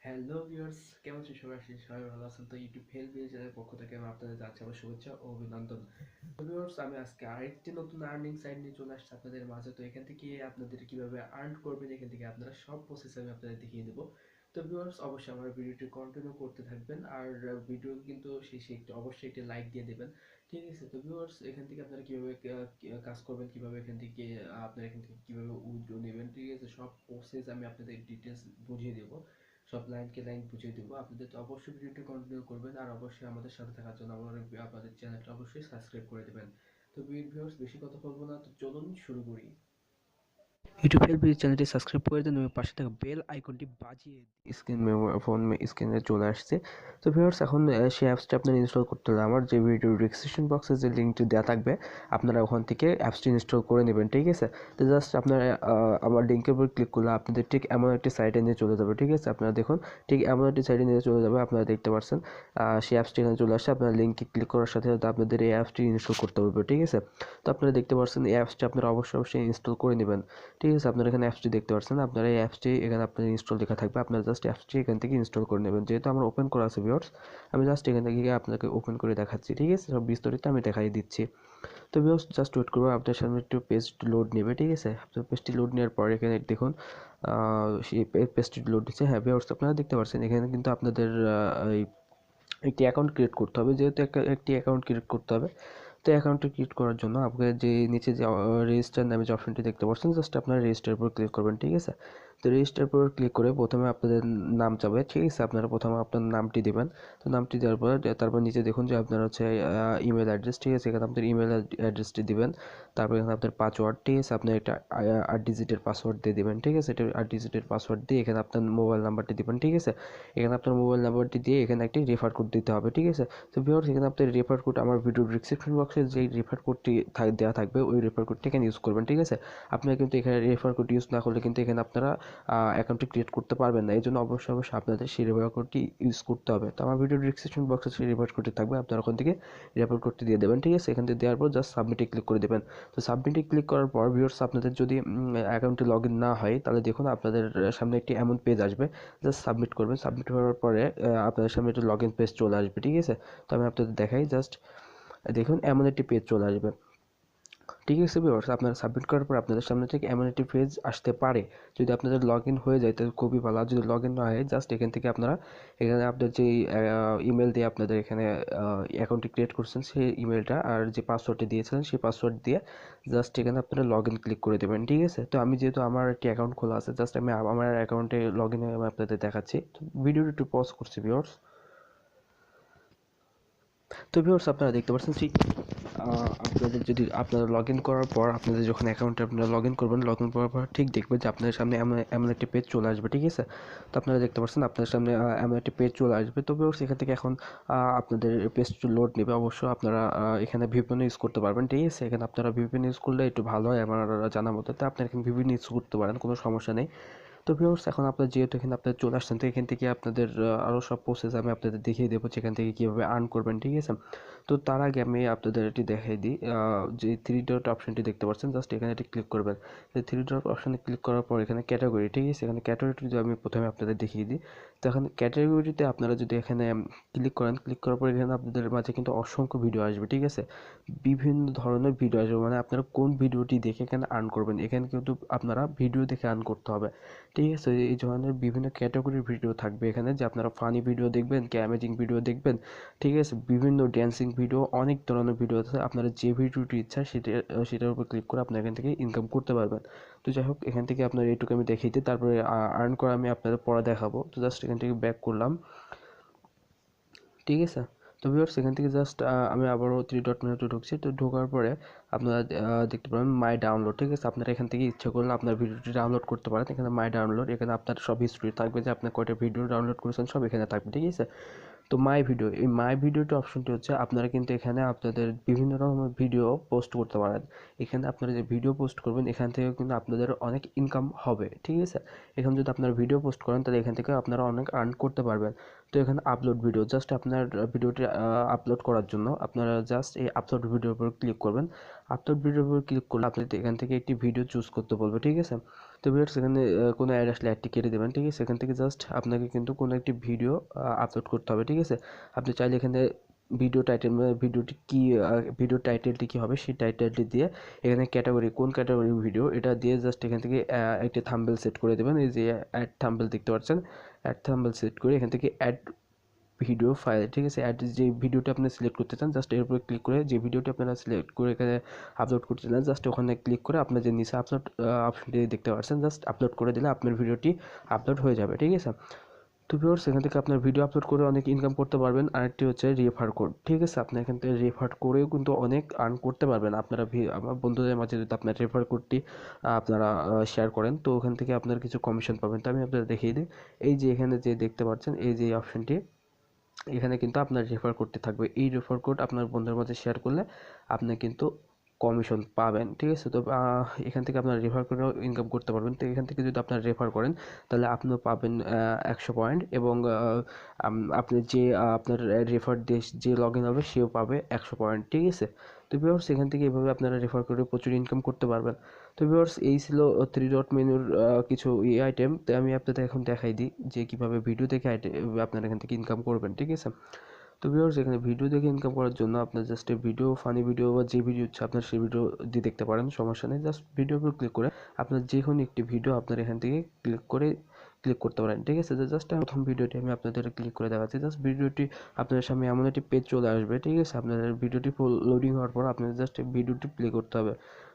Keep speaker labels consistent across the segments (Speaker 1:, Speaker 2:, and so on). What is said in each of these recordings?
Speaker 1: Hello viewers, কেমন আছেন সবাই? আশা করি সবাই ভালো আছেন। তো ইউটিউব হেল্প চ্যানেলের পক্ষ থেকে আমি আপনাদের জানাচ্ছি আমার শুভেচ্ছা ও অভিনন্দন। তো ভিউয়ার্স, আমি আজকে আরেকটি নতুন আর্নিং সাইট নিয়ে চলে আসছি আপনাদের মাঝে। তো এখান থেকে আপনাদের কিভাবে আর্ন করবেন, এখান থেকে আপনারা সব প্রসেস আমি আপনাদের দেখিয়ে দেবো। তো ভিউয়ার্স, অবশ্যই আমার ভিডিওটি কন্টিনিউ করতে থাকবেন, আর ভিডিও কিন্তু শেষে অবশ্যই একটি লাইক দিয়ে দেবেন। ঠিক আছে? তো ভিউয়ার্স, এখান থেকে আপনারা কিভাবে কাজ করবেন, কিভাবে এখান থেকে আপনারা এখান থেকে কিভাবে উইথড্র নেবেন, ঠিক আছে, সব প্রসেস আমি আপনাদের ডিটেলস বুঝিয়ে দেবো। সব লাইনকে লাইন বুঝিয়ে দেবো। আপনাদের তো অবশ্যই ভিডিওটি কন্টিনিউ করবেন, আর অবশ্যই আমাদের সাথে থাকার জন্য আমাদের চ্যানেলটা অবশ্যই সাবস্ক্রাইব করে দেবেন। তো ভিউয়ার্স, বেশি কথা বলবো না, তো চলুন শুরু করি। यूट्यूब हेल्प চ্যানেলটি সাবস্ক্রাইব করে দেন এবং পাশে থাকা বেল আইকনটি বাজিয়ে স্ক্রিনে চলে আসছে। তো ভিউয়ার্স, এখন সেই অ্যাপসটা আপনার ইনস্টল করতে হলে আমার যে ভিডিও ডিসক্রিপশন বক্সে যে লিঙ্কটি দেওয়া থাকবে আপনারা ওখান থেকে অ্যাপসটি ইনস্টল করে নেবেন। ঠিক আছে? তো জাস্ট আপনারা আমার লিঙ্কের উপর ক্লিক করলে আপনাদের ঠিক এমন একটি সাইটে নিয়ে চলে যাবে। ঠিক আছে? আপনারা দেখুন, ঠিক এমন একটি সাইটে নিয়ে চলে যাবে। আপনারা দেখতে পাচ্ছেন সেই অ্যাপসটি এখানে চলে আসছে। আপনারা লিঙ্কে ক্লিক করার সাথে সাথে আপনাদের এই অ্যাপসটি ইনস্টল করতে হবে। ঠিক আছে? তো আপনারা দেখতে পাচ্ছেন এই অ্যাপসটি আপনারা অবশ্যই ইনস্টল করে নেবেন। ঠিক আছে? আপনারা এখানে অ্যাপসটি দেখতে পাচ্ছেন। আপনারা এই অ্যাপসটি এখানে আপনার ইনস্টল লেখা থাকবে। আপনারা জাস্ট অ্যাপসটি এখান থেকে ইনস্টল করে নেবেন। যেহেতু আমার ওপেন করা আছে ভিউয়ার্স, আমি জাস্ট এখান থেকে আপনাকে ওপেন করে দেখাচ্ছি। ঠিক আছে? সব বিস্তারিত আমি দেখাই দিচ্ছি। তো ভিউয়ার্স, জাস্ট ওয়েট করবো, আপনার সামনে একটু পেজ লোড নেবে। ঠিক আছে? আপনার পেজটি লোড নেওয়ার পর এখানে দেখুন সেই পেজটি লোড দিচ্ছে। হ্যাঁ ভিউয়ার্স, আপনারা দেখতে পাচ্ছেন এখানে কিন্তু আপনাদের এই একটি অ্যাকাউন্ট ক্রিয়েট করতে হবে। যেহেতু একটি অ্যাকাউন্ট ক্রিয়েট করতে হবে, তো অ্যাকাউন্টটি ক্রিয়েট করার জন্য আপনাদের যে নিচে যে রেজিস্টার নামে যে অপশনটি দেখতে পাচ্ছেন, জাস্ট আপনারা রেজিস্টার উপর ক্লিক করবেন। ঠিক আছে? তো রেজিস্টার উপর ক্লিক করে প্রথমে আপনাদের নাম চাবে। ঠিক আছে? আপনারা প্রথমে আপনার নামটি দেবেন। তো নামটি দেওয়ার পর তারপর নিচে দেখুন যে আপনার হচ্ছে ইমেল অ্যাড্রেস। ঠিক আছে? এখানে আপনার ইমেল অ্যাড্রেসটি দিবেন। তারপর এখানে আপনার পাসওয়ার্ড। ঠিক আছে? আপনার একটা 8 ডিজিটের পাসওয়ার্ড দিয়ে দিবেন। ঠিক আছে? এটা 8 ডিজিটের পাসওয়ার্ড দিয়ে এখানে আপনার মোবাইল নাম্বারটি দিবেন। ঠিক আছে? এখানে আপনার মোবাইল নাম্বারটি দিয়ে এখানে একটি রেফার কোড দিতে হবে। ঠিক আছে? তো ভিউয়ার্স, এখানে আপনার রেফার কোড আমার ভিডিও ডিসক্রিপশন বক্সে যে রেফার কোডটি দেওয়া থাকবে ওই রেফার কোডটি এখানে ইউজ করবেন। ঠিক আছে? আপনারা কিন্তু এখানে রেফার কোড ইউজ না করলে কিন্তু এখানে আপনারা অ্যাকাউন্টটি ক্রিয়েট করতে পারবেন না। এই জন্য অবশ্যই আপনাদের সেই রেফার কোডটি ইউজ করতে হবে। তো আমার ভিডিও ডিসক্রিপশন বক্সে সেই রেফার কোডটি থাকবে, আপনারা ওখান থেকে রেফার কোডটি দিয়ে দেবেন। ঠিক আছে? এখান থেকে দেওয়ার পর জাস্ট সাবমিটে ক্লিক করে দেবেন। তো সাবমিটে ক্লিক করার পর ভিউয়ার্স, আপনাদের যদি অ্যাকাউন্টে লগ ইন না হয় তাহলে দেখুন আপনাদের সামনে একটি এমন পেজ আসবে। জাস্ট সাবমিট করবেন। সাবমিট করার পরে আপনাদের সামনে একটা লগ ইন পেজ চলে আসবে। ঠিক আছে? তো আমি আপনাদের দেখাই, জাস্ট দেখুন এমন একটি পেজ চলে আসবে। ঠিক আছে ভিউয়ার্স, আপনারা সাবমিট করার পর আপনাদের সামনে থেকে এমন একটি পেজ আসতে পারে। যদি আপনাদের লগ ইন হয়ে যায় তাহলে খুবই ভালো, আর যদি লগ ইন না হয় জাস্ট এখান থেকে আপনারা এখানে আপনার যে ইমেল দিয়ে আপনাদের এখানে অ্যাকাউন্টটি ক্রিয়েট করছেন সেই ইমেলটা আর যে পাসওয়ার্ডটি দিয়েছিলেন সেই পাসওয়ার্ড দিয়ে জাস্ট এখানে আপনারা লগ ইন ক্লিক করে দেবেন। ঠিক আছে? তো আমি যেহেতু আমার একটি অ্যাকাউন্ট খোলা আছে, জাস্ট আমি আমার অ্যাকাউন্টে লগ ইন হয়ে আমি আপনাদের দেখাচ্ছি। তো ভিডিওটি একটু পজ করছি ভিউয়ার্স। তো ভিউয়ার্স, আপনারা দেখতে পাচ্ছেন ঠিক আপনাদের যদি আপনারা লগ ইন করার পর আপনাদের যখন অ্যাকাউন্টে আপনারা লগ ইন করবেন, লগ ইন করার পর ঠিক দেখবেন যে আপনাদের সামনে এমন এমন একটি পেজ চলে আসবে। ঠিক আছে? তো আপনারা দেখতে পাচ্ছেন আপনাদের সামনে এমন একটি পেজ চলে আসবে। তো ভিউয়ার্স, এখান থেকে এখন আপনাদের পেজটি লোড নেবে। অবশ্য আপনারা এখানে ভিপিএন ইউজ করতে পারবেন। ঠিক আছে? এখানে আপনারা ভিপিএন ইউজ করলে একটু ভালো হয় আমার জানা মতে। তো আপনারা এখানে ভিপিএন ইউজ করতে পারেন, কোনো সমস্যা নেই। তো ভিউয়ার্স, এখন আপনার যেহেতু এখানে আপনারা চলে আসছেন, তো এখান থেকে আপনাদের আরও সব প্রসেস আমি আপনাদের দেখিয়ে দেবো যেখান থেকে কীভাবে আর্ন করবেন। ঠিক আছে? তো তার আগে আমি আপনাদের এটি দেখাই দিই। যে থ্রি ডট অপশনটি দেখতে পাচ্ছেন, জাস্ট এখানে এটি ক্লিক করবেন। এই থ্রি ডট অপশনে ক্লিক করার পর এখানে ক্যাটাগরি। ঠিক আছে? এখানে ক্যাটাগরিটি যদি আমি প্রথমে আপনাদের দেখিয়ে দিই, তো এখানে ক্যাটাগরিতে আপনারা যদি এখানে ক্লিক করেন, ক্লিক করার পর এখানে আপনাদের মাঝে কিন্তু অসংখ্য ভিডিও আসবে। ঠিক আছে? বিভিন্ন ধরনের ভিডিও আসবে, মানে আপনারা কোন ভিডিওটি দেখে এখানে আর্ন করবেন, এখানে কিন্তু আপনারা ভিডিও দেখে আর্ন করতে হবে। ঠিক আছে? এই ধরনের বিভিন্ন ক্যাটাগরির ভিডিও থাকবে এখানে, যে আপনারা ফানি ভিডিও দেখবেন, কি অ্যামেজিং ভিডিও দেখবেন। ঠিক আছে? বিভিন্ন ড্যান্সিং ভিডিও, অনেক ধরনের ভিডিও আছে। আপনারা যে ভিডিওটি ইচ্ছা সেটার উপর ক্লিক করে আপনারা এখান থেকে ইনকাম করতে পারবেন। তো যাই হোক, এখান থেকে আপনার এইটুকু আমি দেখিয়ে দিই, তারপরে আর্ন করা আমি আপনাদের পরে দেখাবো। তো জাস্ট এখান থেকে ব্যাক করলাম। ঠিক আছে? তো ভিউয়ার্স, এখান থেকে জাস্ট আমি আবারও থ্রি ডট মেনুতে ঢুকছি। তো ঢোকার পরে আপনারা দেখতে পাবেন মাই ডাউনলোড। ঠিক আছে? আপনারা এখান থেকে ইচ্ছা করলে আপনার ভিডিওটি ডাউনলোড করতে পারেন। এখানে মাই ডাউনলোড, এখানে আপনার সব হিস্ট্রি থাকবে, যে আপনি কয়টা ভিডিও ডাউনলোড করেছেন সব এখানে থাকবে। ঠিক আছে? তো মাই ভিডিও, এই মাই ভিডিওটি অপশনটি হচ্ছে আপনারা কিন্তু এখানে আপনাদের বিভিন্ন রকমের ভিডিও পোস্ট করতে পারেন। এখানে আপনারা যে ভিডিও পোস্ট করবেন এখান থেকে কিন্তু আপনাদের অনেক ইনকাম হবে। ঠিক আছে? এখানে যদি আপনারা ভিডিও পোস্ট করেন তাহলে এখান থেকে আপনারা অনেক আর্ন করতে পারবেন। তো এখানে আপলোড ভিডিও, জাস্ট আপনার ভিডিওটি আপলোড করার জন্য আপনারা জাস্ট এই আপলোড ভিডিওর উপর ক্লিক করবেন। আপলোড ভিডিওর উপর ক্লিক করলে আপনাদের এখান থেকে একটি ভিডিও চুজ করতে বলবে। ঠিক আছে? তো ভিউয়ার্স এখানে কোনো অ্যাড আসলে অ্যাডটি কেটে দেবেন, ঠিক আছে। এখান থেকে জাস্ট আপনাকে কিন্তু কোনো একটি ভিডিও আপলোড করতে হবে, ঠিক আছে। আপনি চাইলে এখানে ভিডিও টাইটেল, ভিডিওটি কি, ভিডিও টাইটেলটি কী হবে সেই টাইটেলটি দিয়ে এখানে ক্যাটাগরি, কোন ক্যাটাগরির ভিডিও এটা দিয়ে জাস্ট এখান থেকে একটি থাম্বনেল সেট করে দেবেন। এই যে অ্যাড থাম্বনেল দেখতে পাচ্ছেন, অ্যাড থাম্বনেল সেট করে এখান থেকে অ্যাড ভিডিও ফাইল, ঠিক আছে। অ্যাড যে ভিডিওটি আপনি সিলেক্ট করতে চান জাস্ট এর উপরে ক্লিক করে যে ভিডিওটি আপনারা সিলেক্ট করে এখানে আপলোড করতে চান জাস্ট ওখানে ক্লিক করে আপনার যে নিচে আপলোড অপশনটি দেখতে পাচ্ছেন জাস্ট আপলোড করে দিলে আপনার ভিডিওটি আপলোড হয়ে যাবে, ঠিক আছে। তো ভিউয়ার্স এখান থেকে আপনার ভিডিও আপলোড করে অনেক ইনকাম করতে পারবেন। আরেকটি হচ্ছে রেফার কোড, ঠিক আছে। আপনি এখান থেকে রেফার করেও কিন্তু অনেক আর্ন করতে পারবেন। আপনারা আমার বন্ধুদের মাঝে যদি আপনার রেফার কোডটি আপনারা শেয়ার করেন তো ওখান থেকে আপনার কিছু কমিশন পাবেন। তো আমি আপনাদের দেখিয়ে দিই, এই যে এখানে যে দেখতে পাচ্ছেন এই যে অপশনটি, এখানে কিন্তু আপনার রেফার কোডটি থাকবে। এই রেফার কোড আপনার বন্ধুদের মধ্যে শেয়ার করলে আপনি কিন্তু কমিশন পাবেন, ঠিক আছে। তো এখান থেকে আপনার রেফার করেও ইনকাম করতে পারবেন। তো এখান থেকে যদি আপনার রেফার করেন তাহলে আপনিও পাবেন 100 পয়েন্ট এবং আপনি যে আপনার রেফার দেশ যে লগ ইন হবে সেও পাবে 100 পয়েন্ট, ঠিক আছে। তো ভিউয়ার্স এখান থেকে এভাবে আপনারা রেফার করে প্রচুর ইনকাম করতে পারবেন। তো ভিউয়ার্স এই ছিল 3 ডট মেনুর কিছু আইটেম। তো আমি আপনাদের এখন দেখাই দিই যে কীভাবে ভিডিও দেখে আপনারা এখান থেকে ইনকাম করবেন, ঠিক আছে। তো ভিউয়ার্স এখানে ভিডিও দেখে ইনকাম করার জন্য আপনার জাস্ট ভিডিও, ফানি ভিডিও বা যে ভিডিও হচ্ছে আপনার সেই ভিডিও দিয়ে দেখতে পারেন, সমস্যা নেই। জাস্ট ভিডিওর উপর ক্লিক করে আপনার যে কোনো একটি ভিডিও আপনার এখান থেকে ক্লিক করতে পারেন, ঠিক আছে। জাস্ট প্রথম ভিডিওটি আমি আপনাদের ক্লিক করে দেখাচ্ছি। জাস্ট ভিডিওটি আপনাদের সামনে এমন একটি পেজ চলে আসবে, ঠিক আছে। আপনাদের ভিডিওটি ফুল লোডিং হওয়ার পর আপনাদের জাস্ট ভিডিওটি প্লে করতে হবে।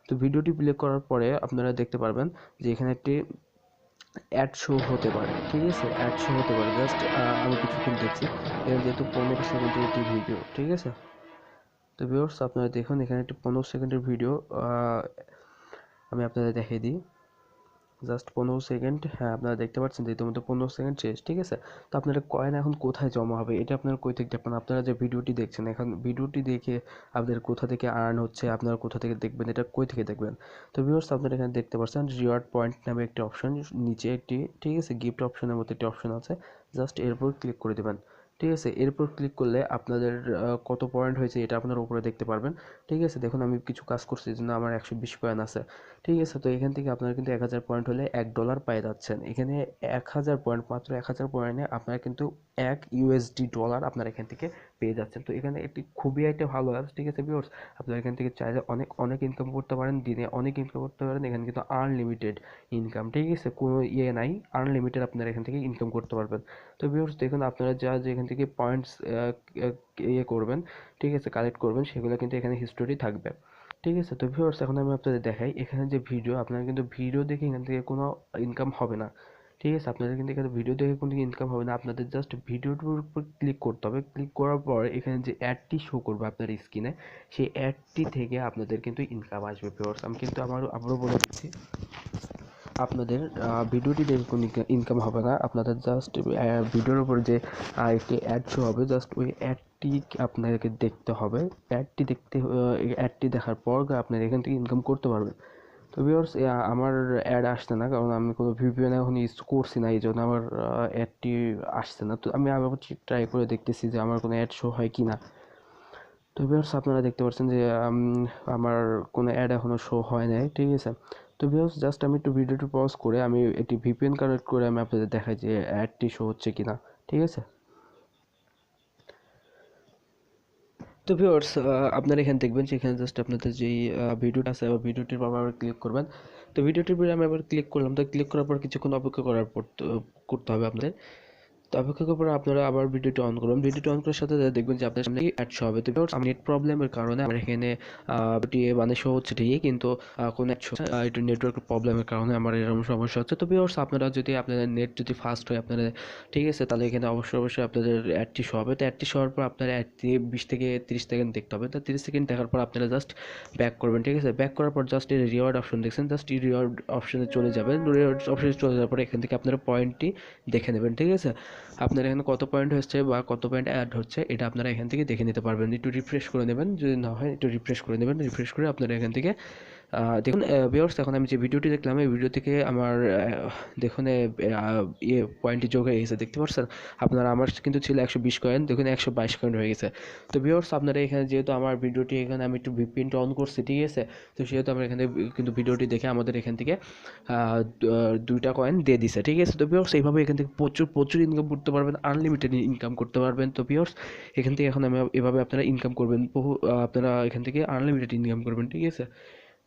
Speaker 1: তো ভিডিওটি প্লে করার পরে আপনারা দেখতে পারবেন যে এখানে একটি অ্যাড শো হতে পারে, ঠিক আছে। অ্যাড শো হতে পারে জাস্ট আমি কিছুক্ষণ দেখছি এখানে যেহেতু 15 সেকেন্ডের একটি ভিডিও, ঠিক আছে। তো ভিউয়ার্স আপনারা দেখুন এখানে একটি 15 সেকেন্ডের ভিডিও আমি আপনাদের দেখিয়ে দিই। জাস্ট 15 সেকেন্ড, হ্যাঁ আপনারা দেখতে পাচ্ছেন যে ইতিমধ্যে 15 সেকেন্ড শেষ, ঠিক আছে। তো আপনাদের কয়েন এখন কোথায় জমা হবে এটা আপনারা কই থেকে দেখবেন? আপনারা যে ভিডিওটি দেখছেন এখন ভিডিওটি দেখে আপনাদের কোথা থেকে আর্ন হচ্ছে, আপনারা কোথা থেকে দেখবেন, এটা কই থেকে দেখবেন? তো ভিউয়ার্স আপনারা এখানে দেখতে পাচ্ছেন রিওয়ার্ড পয়েন্ট নামে একটি অপশন, নিচে একটি, ঠিক আছে, গিফট অপশনের মতো একটি অপশন আছে। জাস্ট এর উপর ক্লিক করে দেবেন, ঠিক আছে। এরপর ক্লিক করলে আপনাদের কত পয়েন্ট হয়েছে এটা আপনারা উপরে দেখতে পারবেন, ঠিক আছে। দেখুন আমি কিছু কাজ করছি এই জন্য আমার 120 কয়েন আছে, ঠিক আছে। তো এখান থেকে আপনারা কিন্তু 1000 পয়েন্ট হলে $1 পেয়ে যাচ্ছেন। এখানে 1000 পয়েন্ট, মাত্র 1000 পয়েন্টে আপনারা কিন্তু $1 আপনারা এখান থেকে পেয়ে যাচ্ছেন। তো এখানে একটি খুবই একটা ভালো অ্যাপস, ঠিক আছে ভিউয়ার্স। আপনারা এখান থেকে চাইলে অনেক অনেক ইনকাম করতে পারেন, দিনে অনেক ইনকাম করতে পারেন। এখানে কিন্তু আনলিমিটেড ইনকাম, ঠিক আছে, কোনো নাই, আনলিমিটেড আপনারা এখান থেকে ইনকাম করতে পারবেন। তো ভিউয়ার্স দেখুন আপনারা যা যে এখান থেকে পয়েন্টস করবেন, ঠিক আছে, কালেক্ট করবেন সেগুলো কিন্তু এখানে হিস্টোরি থাকবে, ঠিক আছে। তো ভিউয়ার্স এখন আমি আপনাদের দেখাই এখানে যে ভিডিও, আপনারা কিন্তু ভিডিও দেখে এখান থেকে কোনো ইনকাম হবে না, ঠিক আছে। আপনাদের কিন্তু এখানে ভিডিও দেখে কোনো ইনকাম হবে না। আপনাদের জাস্ট ভিডিওটির উপর ক্লিক করতে হবে। ক্লিক করার পর এখানে যে অ্যাডটি শো করবে আপনার স্ক্রিনে সেই অ্যাডটি থেকে আপনাদের কিন্তু ইনকাম আসবে। ভিউয়ার্স আমি কিন্তু আবারও বলে দিচ্ছি, আপনাদের ভিডিওটি দেখে কোনো ইনকাম হবে না। আপনাদের জাস্ট ভিডিওর উপর যে একটি অ্যাড শো হবে জাস্ট ওই অ্যাডটি আপনাদেরকে দেখতে হবে। অ্যাডটি দেখার পর আপনারা এখান থেকে ইনকাম করতে পারবেন। তো ভিউয়ার্স আমার অ্যাড আসছে না কারণ আমি কোনো ভিপিএন এখন ইউজ করছি না, এই জন্য আমার অ্যাডটি আসছে না। তো আমি আবার ট্রাই করে দেখতেছি যে আমার কোনো অ্যাড শো হয় কি না। তো ভিউয়ার্স আপনারা দেখতে পাচ্ছেন যে আমার কোনো অ্যাড এখনও শো হয় নাই, ঠিক আছে। তো ভিউয়ার্স জাস্ট আমি একটু ভিডিওটি পজ করে আমি একটি ভিপিএন কানেক্ট করে আমি আপনাদের দেখাই যে অ্যাডটি শো হচ্ছে কিনা, ঠিক আছে। তো ভিউয়ার্স আপনারা এখানে দেখবেন যে এখানে জাস্ট আপনাদের যেই ভিডিওটা আছে ভিডিওটির পর আবার ক্লিক করবেন। তো ভিডিওটির পরে আমি আবার ক্লিক করলাম। তো ক্লিক করার পর কিছুক্ষণ অপেক্ষা করার পর করতে হবে আপনাদের। তো অপেক্ষা করার পর আপনারা আবার ভিডিওটি অন করুন। ভিডিওটি অন করার সাথে সাথে দেখবেন যে আপনার সামনে অ্যাড শো হবে। তো আমি নেট প্রবলেমের কারণে আমার এখানে মানে শো হচ্ছে ঠিকই কিন্তু কোনো অ্যাড শো একটু নেটওয়ার্ক প্রবলেমের কারণে আমার এরকম সমস্যা হচ্ছে। তো ভিউয়ার্স আপনারা যদি আপনাদের নেট যদি ফাস্ট হয় আপনাদের, ঠিক আছে, তাহলে এখানে অবশ্যই আপনাদের অ্যাডটি শো হবে। তো অ্যাডটি শো হওয়ার পর আপনার অ্যাডটি 20 থেকে 30 সেকেন্ড দেখতে হবে। তো 30 সেকেন্ড দেখার পর আপনারা জাস্ট ব্যাক করবেন, ঠিক আছে। ব্যাক করার পর জাস্ট এই রিওয়ার্ড অপশন দেখছেন, জাস্ট এই রিওয়ার্ড অপশনে চলে যাবেন। রিওয়ার্ড অপশনে চলে যাওয়ার পরে এখান থেকে আপনারা পয়েন্টটি দেখে নেবেন, ঠিক আছে। আপনার এখানে কত পয়েন্ট হচ্ছে বা কত পয়েন্ট অ্যাড হচ্ছে এটা আপনারা এখান থেকে দেখে নিতে পারবেন। একটু রিফ্রেশ করে নেবেন, যদি না হয় একটু রিফ্রেশ করে নেবেন। রিফ্রেশ করে আপনারা এখান থেকে দেখুন ভিউয়ার্স, এখন আমি যে ভিডিওটি দেখলাম এই ভিডিও থেকে আমার দেখুন পয়েন্টটি যোগ হয়ে গেছে, দেখতে পাচ্ছেন আপনারা। আমার কিন্তু ছিল 120 কয়েন, দেখুন 122 কয়েন হয়ে গেছে। তো ভিউয়ার্স, আপনারা এখানে যেহেতু আমার ভিডিওটি এখানে আমি একটু ভিপিএনটা অন করছি, ঠিক আছে, তো সেহেতু আমরা এখানে কিন্তু ভিডিওটি দেখে আমাদের এখান থেকে 2টা কয়েন দিয়ে দিছে, ঠিক আছে। তো ভিউয়ার্স, এইভাবে এখান থেকে প্রচুর ইনকাম করতে পারবেন, আনলিমিটেড ইনকাম করতে পারবেন। তো ভিউয়ার্স, এখান থেকে এখন এভাবে আপনারা ইনকাম করবেন, আপনারা এখান থেকে আনলিমিটেড ইনকাম করবেন, ঠিক আছে।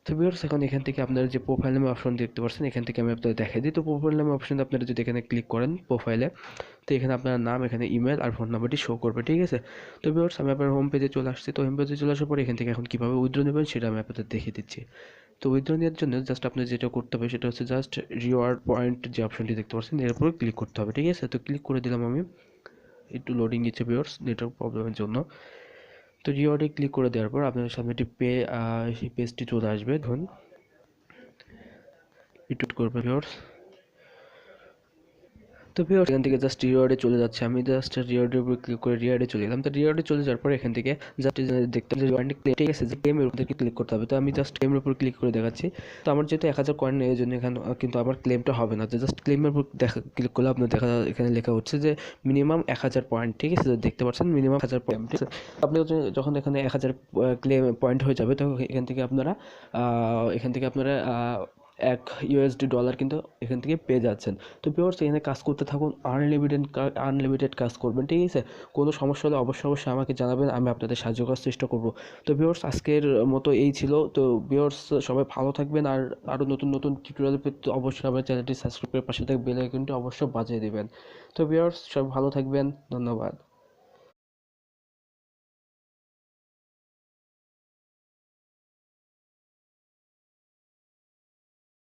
Speaker 1: তো ভিউয়ার্স, এখন এখান থেকে আপনারা যে প্রোফাইল নামে অপশন দেখতে পাচ্ছেন, এখান থেকে আমি আপনাদের দেখাই দিই। তো প্রোফাইল নামে অপশন আপনারা যদি এখানে ক্লিক করেন প্রোফাইলে, তো এখানে আপনার নাম, এখানে ইমেল আর ফোন নাম্বারটি শো করবে, ঠিক আছে। তো ভিউয়ার্স, আমি আপনার হোম পেজে চলে আসছি। তো হোম পেজে চলে আসার পরে এখান থেকে এখন কীভাবে উইথড্র নেবেন সেটা আমি আপনাদের দেখিয়ে দিচ্ছি। তো উইথড্র নেওয়ার জন্য জাস্ট আপনার যেটা করতে হবে সেটা হচ্ছে জাস্ট রিওয়ার্ড পয়েন্ট যে অপশনটি দেখতে পাচ্ছেন এর উপরে ক্লিক করতে হবে, ঠিক আছে। তো ক্লিক করে দিলাম আমি, একটু লোডিং নিচ্ছে ভিউয়ার্স নেটওয়ার্ক প্রবলেমের জন্য। তো রিওয়ার্ডে ক্লিক করে দেওয়ার পর আপনার সামনে একটি পেজটি চলে আসবে। ধরুন একটু করবে ভিউয়ার্স। তো ভিউয়ার্স, এখান থেকে জাস্ট রিওয়ার্ডে চলে যাচ্ছে, আমি জাস্ট রিওয়ার্ডের উপর ক্লিক করে রিওয়ার্ডে চলে গেলাম। তো রিওয়ার্ডে চলে যাওয়ার পর এখান থেকে জাস্ট দেখতে হবে যে রিওয়ার্ডে ক্লেম, ঠিক আছে, যে ক্লেমের উপর ক্লিক করতে হবে। তো আমি জাস্ট ক্লেমের উপর ক্লিক করে দেখাচ্ছি। তো আমার যেহেতু 1000 কয়েন এই জন্য এখানে কিন্তু আমার ক্লেমটা হবে না। তো জাস্ট ক্লেমের উপর ক্লিক করলে আপনার এখানে লেখা হচ্ছে যে মিনিমাম 1000 পয়েন্ট, ঠিক আছে, দেখতে পাচ্ছেন মিনিমাম 1000 পয়েন্ট, ঠিক আছে। আপনি যখন এখানে 1000 ক্লেম পয়েন্ট হয়ে যাবে তো এখান থেকে আপনারা $1 কিন্তু এখান থেকে পেয়ে যাচ্ছেন। তো ভিউয়ার্স, এখানে কাজ করতে থাকুন, আনলিমিটেড কাজ করবেন, ঠিক আছে। কোনো সমস্যা হলে অবশ্যই আমাকে জানাবেন, আমি আপনাদের সাহায্য করার চেষ্টা করব। তো ভিউয়ার্স, আজকের মতো এই ছিল। তো ভিউয়ার্স, সবাই ভালো থাকবেন, আর আরও নতুন টিউটোরিয়াল পেতে অবশ্যই আমার চ্যানেলটি সাবস্ক্রাইব করে পাশে থাকা বেল আইকনটি অবশ্যই বাজিয়ে দেবেন। তো ভিউয়ার্স, সবাই ভালো থাকবেন, ধন্যবাদ।